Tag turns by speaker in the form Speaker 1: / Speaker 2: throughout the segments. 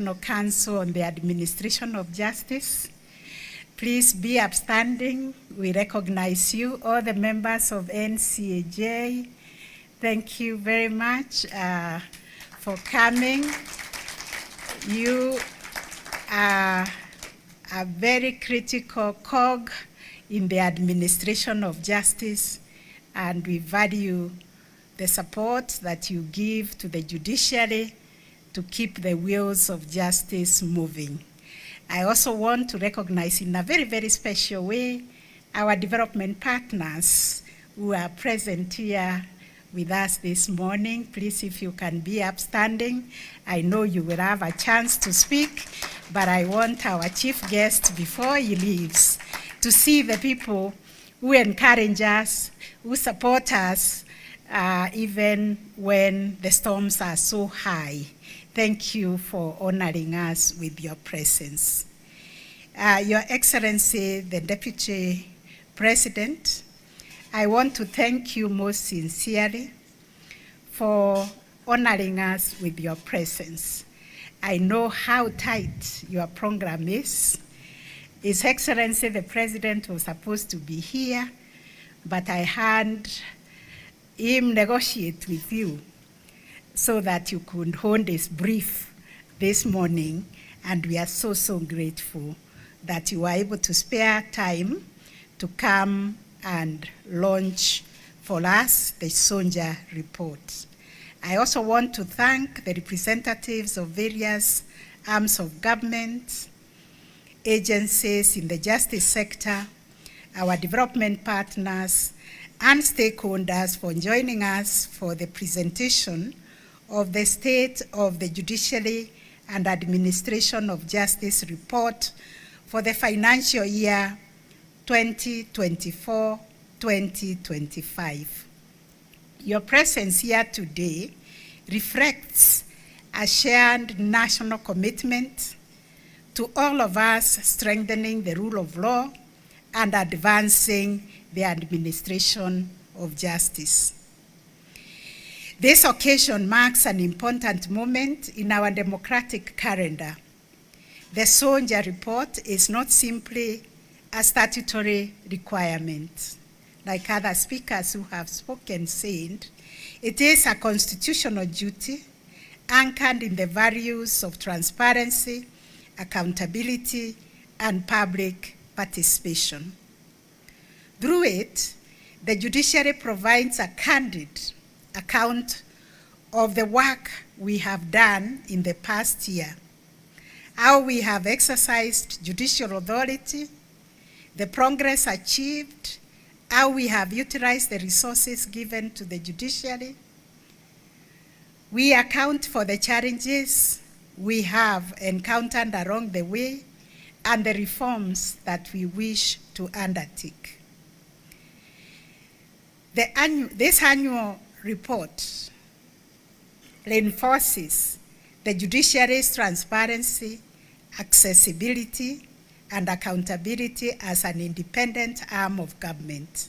Speaker 1: Council on the Administration of Justice. Please be upstanding. We recognize you, all the members of NCAJ. Thank you very much for coming. You are a very critical cog in the administration of justice, and we value the support that you give to the judiciary to keep the wheels of justice moving. I also want to recognize in a very, very special way our development partners who are present here with us this morning. Please, if you can be upstanding. I know you will have a chance to speak, but I want our chief guest, before he leaves, to see the people who encourage us, who support us, even when the storms are so high. Thank you for honoring us with your presence. Your Excellency, the Deputy President, I want to thank you most sincerely for honoring us with your presence. I know how tight your program is. His Excellency, the President, was supposed to be here, but I had him negotiate with you so that you could hold this brief this morning, and we are so, so grateful that you were able to spare time to come and launch for us the SOJAJ report. I also want to thank the representatives of various arms of government, agencies in the justice sector, our development partners, and stakeholders for joining us for the presentation of the State of the Judiciary and Administration of Justice report for the financial year 2024-2025. Your presence here today reflects a shared national commitment to all of us strengthening the rule of law and advancing the administration of justice. This occasion marks an important moment in our democratic calendar. The SOJAJ report is not simply a statutory requirement, like other speakers who have spoken said. It is a constitutional duty anchored in the values of transparency, accountability, and public participation. Through it, the judiciary provides a candid account of the work we have done in the past year, how we have exercised judicial authority, the progress achieved, how we have utilized the resources given to the judiciary. We account for the challenges we have encountered along the way and the reforms that we wish to undertake. This annual report reinforces the judiciary's transparency, accessibility, and accountability as an independent arm of government.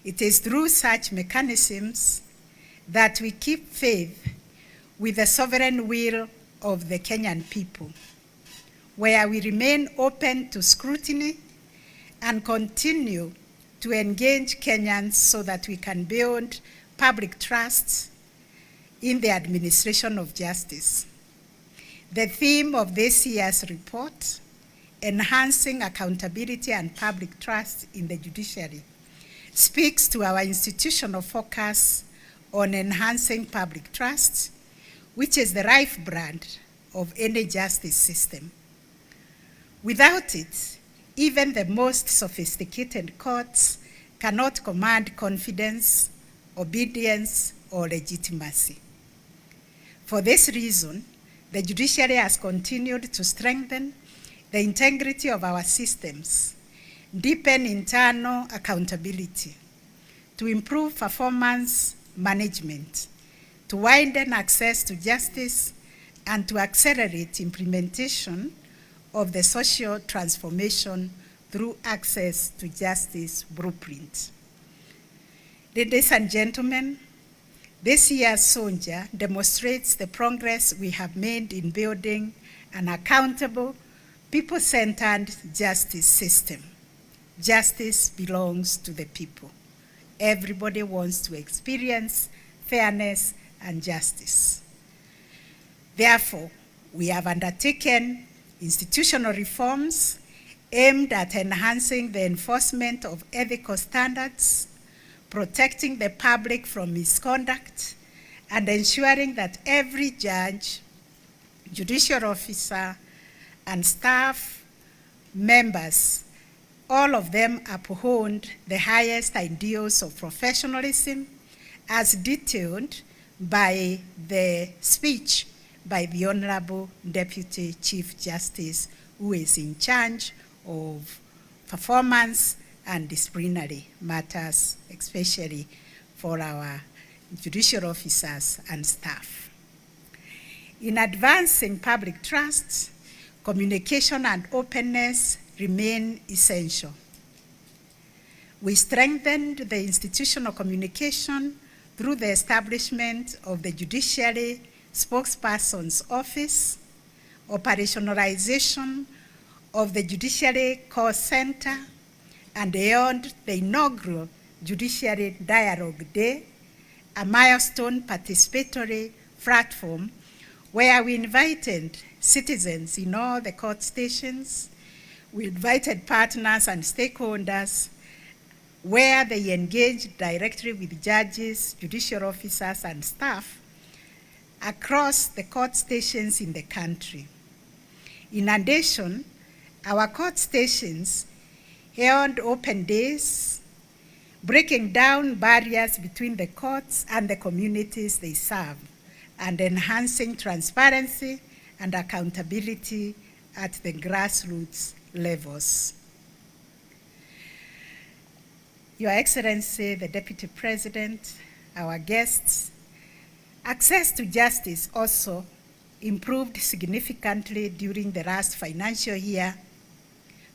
Speaker 1: It is through such mechanisms that we keep faith with the sovereign will of the Kenyan people, where we remain open to scrutiny and continue to engage Kenyans so that we can build public trust in the administration of justice. The theme of this year's report, enhancing accountability and public trust in the judiciary, speaks to our institutional focus on enhancing public trust, which is the lifeblood of any justice system. Without it, even the most sophisticated courts cannot command confidence, obedience, or legitimacy. For this reason, the judiciary has continued to strengthen the integrity of our systems, deepen internal accountability, to improve performance management, to widen access to justice, and to accelerate implementation of the social transformation through access to justice blueprint. Ladies and gentlemen, this year's SOJAJ demonstrates the progress we have made in building an accountable, people-centered justice system. Justice belongs to the people. Everybody wants to experience fairness and justice. Therefore, we have undertaken institutional reforms aimed at enhancing the enforcement of ethical standards, protecting the public from misconduct, and ensuring that every judge, judicial officer, and staff members, all of them uphold the highest ideals of professionalism as detailed by the speech by the Honorable Deputy Chief Justice, who is in charge of performance and disciplinary matters, especially for our judicial officers and staff. In advancing public trust, communication and openness remain essential. We strengthened the institutional communication through the establishment of the Judiciary Spokesperson's Office, operationalization of the Judiciary Call Center, and held the inaugural Judiciary Dialogue Day, a milestone participatory platform where we invited citizens in all the court stations. We invited partners and stakeholders where they engaged directly with judges, judicial officers, and staff across the court stations in the country. In addition, our court stations held open days, breaking down barriers between the courts and the communities they serve, and enhancing transparency and accountability at the grassroots levels. Your Excellency, the Deputy President, our guests, access to justice also improved significantly during the last financial year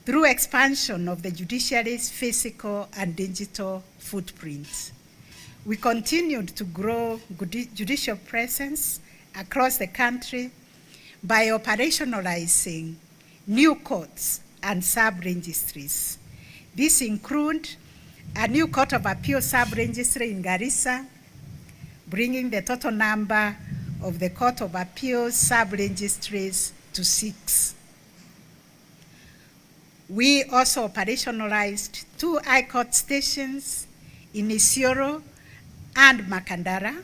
Speaker 1: through expansion of the judiciary's physical and digital footprint. We continued to grow judicial presence across the country by operationalizing new courts and sub-registries. These include a new Court of Appeal sub-registry in Garissa, bringing the total number of the Court of Appeal sub-registries to 6. We also operationalized 2 High Court stations in Isiolo and Makandara,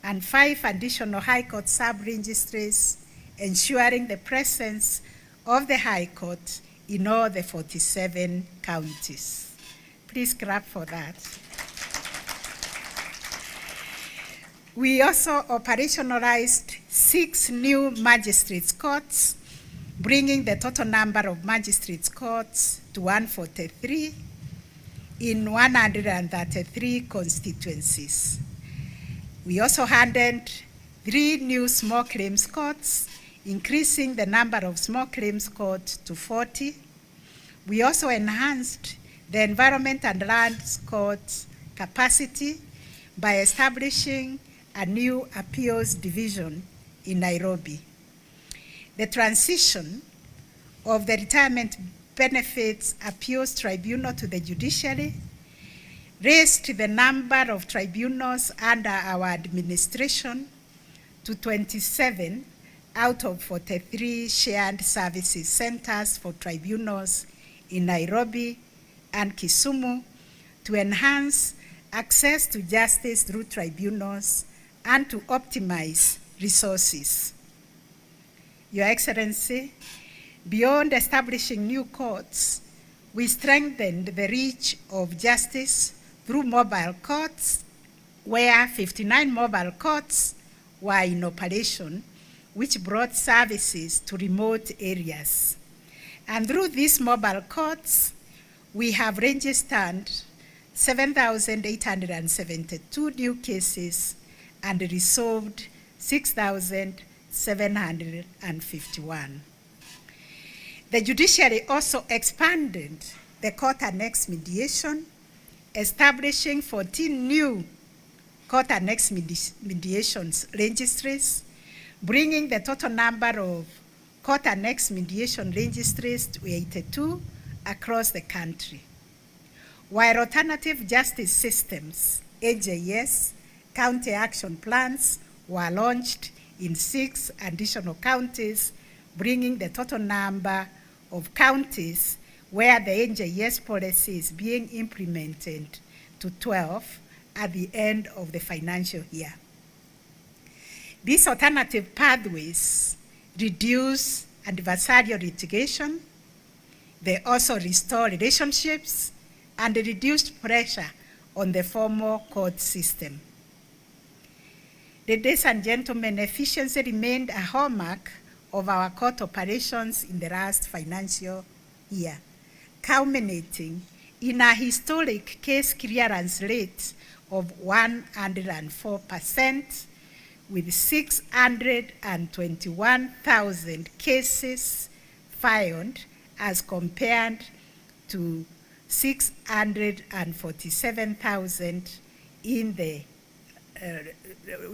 Speaker 1: and 5 additional High Court sub-registries, ensuring the presence of the High Court in all the 47 counties. Please clap for that. We also operationalized 6 new magistrates' courts, bringing the total number of magistrates' courts to 143 in 133 constituencies. We also handed 3 new small claims courts, increasing the number of small claims courts to 40. We also enhanced the environment and lands court's capacity by establishing a new appeals division in Nairobi. The transition of the Retirement Benefits Appeals Tribunal to the judiciary raised the number of tribunals under our administration to 27 out of 43 shared services centers for tribunals in Nairobi and Kisumu to enhance access to justice through tribunals and to optimize resources. Your Excellency, beyond establishing new courts, we strengthened the reach of justice through mobile courts, where 59 mobile courts were in operation, which brought services to remote areas. And through these mobile courts, we have registered 7,872 new cases and resolved 6,751. The judiciary also expanded the court annex mediation, establishing 14 new court annex mediations registries, bringing the total number of court annex mediation registries to 82 across the country. While alternative justice systems, AJS, county action plans were launched in 6 additional counties, bringing the total number of counties where the AJS policy is being implemented to 12 at the end of the financial year. These alternative pathways reduce adversarial litigation. They also restore relationships and reduce pressure on the formal court system. Ladies and gentlemen, efficiency remained a hallmark of our court operations in the last financial year, culminating in a historic case clearance rate of 104%, with 621,000 cases filed as compared to 647,000 in the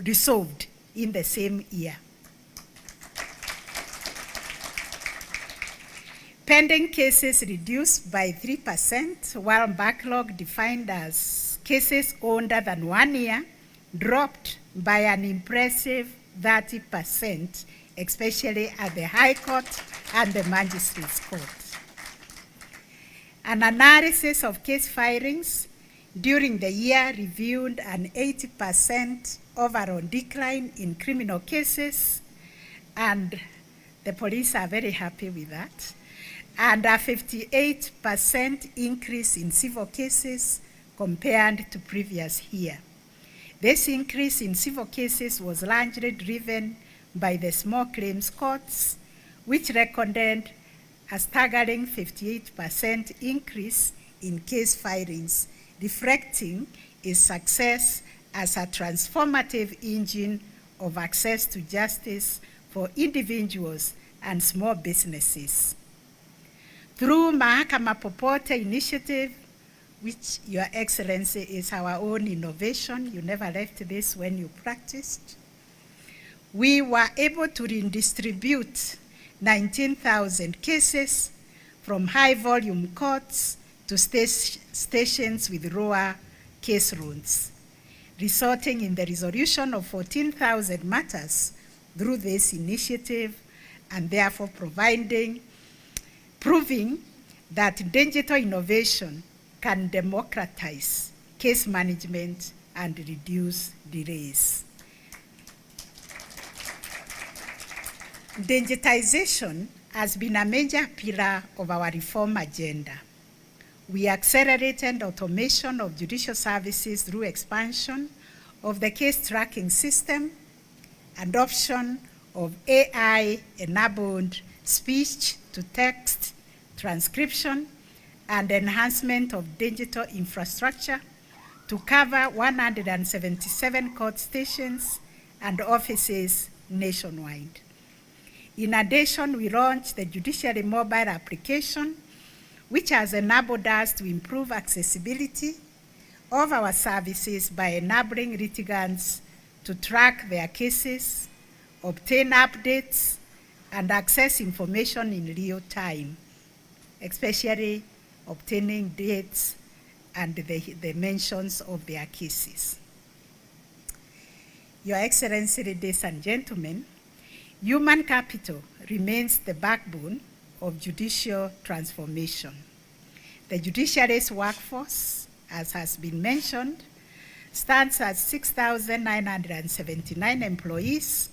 Speaker 1: resolved in the same year. Pending cases reduced by 3%, while backlog defined as cases older than 1 year dropped by an impressive 30%, especially at the High Court and the Magistrates Court. An analysis of case filings during the year revealed an 80% overall decline in criminal cases, and the police are very happy with that, and a 58% increase in civil cases compared to previous year. This increase in civil cases was largely driven by the small claims courts, which recorded a staggering 58% increase in case filings, reflecting its success as a transformative engine of access to justice for individuals and small businesses. Through Mahakama Popote initiative, which Your Excellency is our own innovation, you never left this when you practiced, we were able to redistribute 19,000 cases from high volume courts to stations with lower case loads, resulting in the resolution of 14,000 matters through this initiative, and therefore proving that digital innovation can democratize case management and reduce delays. Digitization has been a major pillar of our reform agenda. We accelerated automation of judicial services through expansion of the case tracking system, adoption of AI-enabled speech-to-text transcription, and enhancement of digital infrastructure to cover 177 court stations and offices nationwide. In addition, we launched the Judiciary Mobile Application, which has enabled us to improve accessibility of our services by enabling litigants to track their cases, obtain updates, and access information in real time, especially obtaining dates and the mentions of their cases. Your Excellency, ladies and gentlemen, human capital remains the backbone of judicial transformation. The judiciary's workforce, as has been mentioned, stands at 6,979 employees,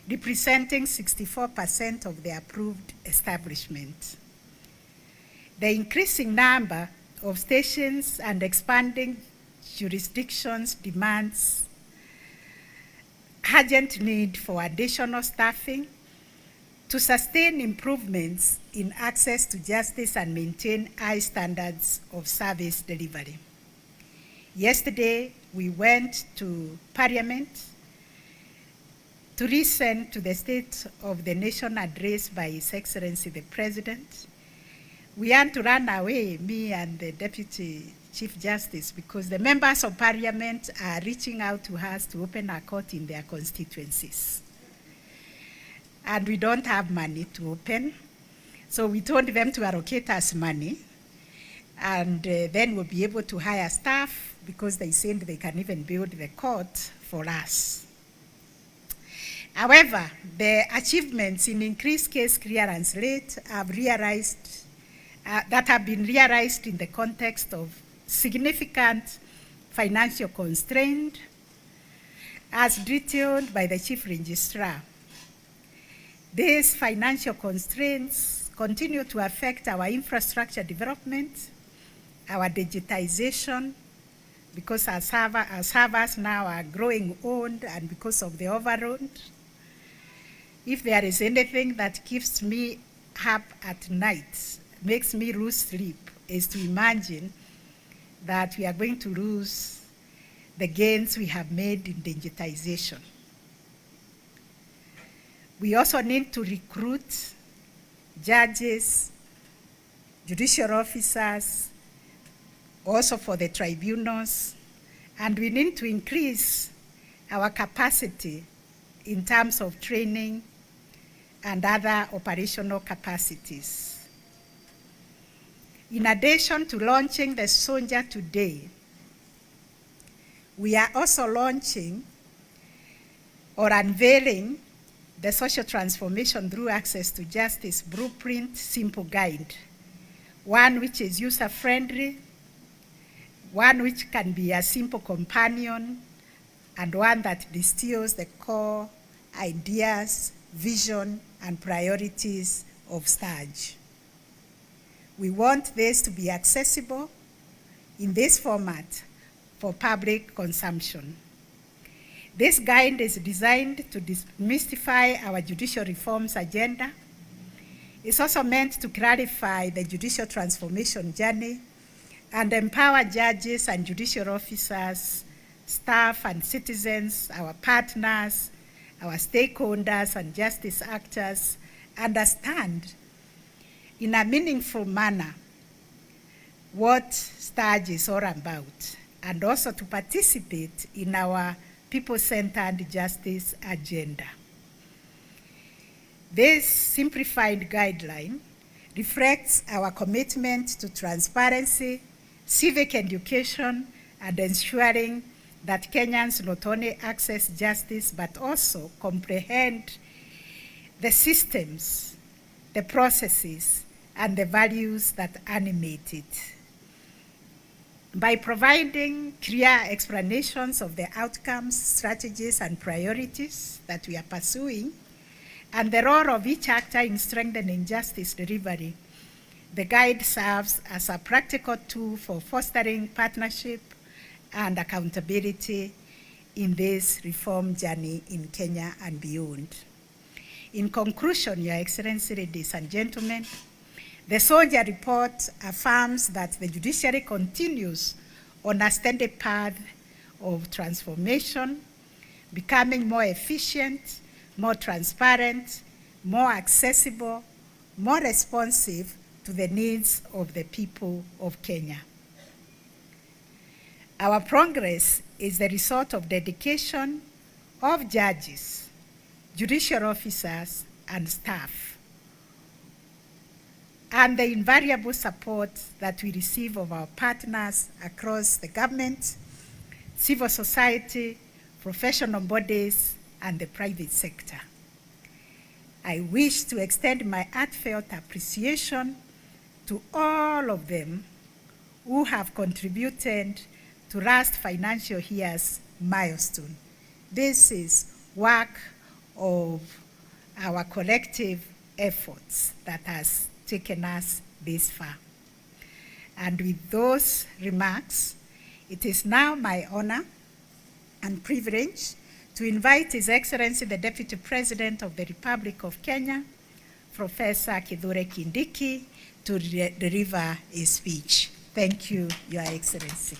Speaker 1: representing 64% of the approved establishment. The increasing number of stations and expanding jurisdictions demands urgent need for additional staffing to sustain improvements in access to justice and maintain high standards of service delivery. Yesterday, we went to Parliament to listen to the State of the Nation address by His Excellency the President. We had to run away, me and the Deputy Chief Justice, because the members of Parliament are reaching out to us to open a court in their constituencies. and we don't have money to open. So we told them to allocate us money, and then we'll be able to hire staff, because they said they can even build the court for us. However, the achievements in increased case clearance rate have been realized in the context of significant financial constraint, as detailed by the Chief Registrar. These financial constraints continue to affect our infrastructure development, our digitization, because our servers now are growing old, and because of the overload. If there is anything that keeps me up at night, makes me lose sleep, is to imagine that we are going to lose the gains we have made in digitization. We also need to recruit judges, judicial officers, also for the tribunals, and we need to increase our capacity in terms of training and other operational capacities. In addition to launching the SOJAJ today, we are also launching or unveiling the Social Transformation Through Access to Justice Blueprint Simple Guide, one which is user-friendly, one which can be a simple companion, and one that distills the core ideas, vision, and priorities of SOJAJ. We want this to be accessible in this format for public consumption. This guide is designed to demystify our judicial reforms agenda. It's also meant to clarify the judicial transformation journey and empower judges and judicial officers, staff and citizens, our partners, our stakeholders and justice actors understand in a meaningful manner what SOJAJ is all about, and also to participate in our people-centered justice agenda. This simplified guideline reflects our commitment to transparency, civic education, and ensuring that Kenyans not only access justice but also comprehend the systems, the processes, and the values that animate it. By providing clear explanations of the outcomes, strategies, and priorities that we are pursuing, and the role of each actor in strengthening justice delivery, the guide serves as a practical tool for fostering partnership and accountability in this reform journey in Kenya and beyond. In conclusion, Your Excellency, ladies and gentlemen, the SOJAJ report affirms that the judiciary continues on a steady path of transformation, becoming more efficient, more transparent, more accessible, more responsive to the needs of the people of Kenya. Our progress is the result of dedication of judges, judicial officers, and staff, and the invariable support that we receive of our partners across the government, civil society, professional bodies, and the private sector. I wish to extend my heartfelt appreciation to all of them who have contributed to last financial year's milestone. This is work of our collective efforts that has taken us this far. And with those remarks, it is now my honor and privilege to invite His Excellency the Deputy President of the Republic of Kenya, Professor Kithure Kindiki, to deliver a speech. Thank you, Your Excellency.